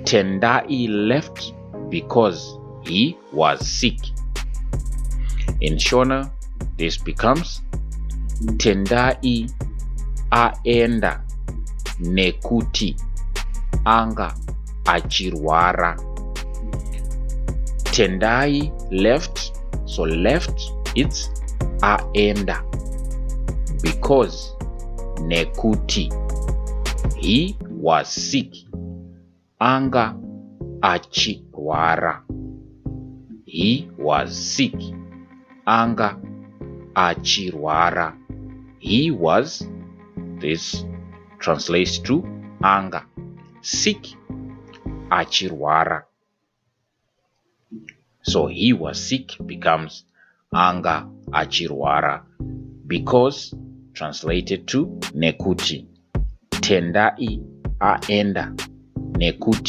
Tendai left because he was sick. In Shona, this becomes Tendai aenda nekuti anga achirwara. Tendai left, so left it's aenda because nekuti he was sick anga achirwara. He was sick anga achirwara. He was, this translates to anga, sick, achirwara. So he was sick becomes anga achirwara because translated to nekuti. Tendai aenda nekuti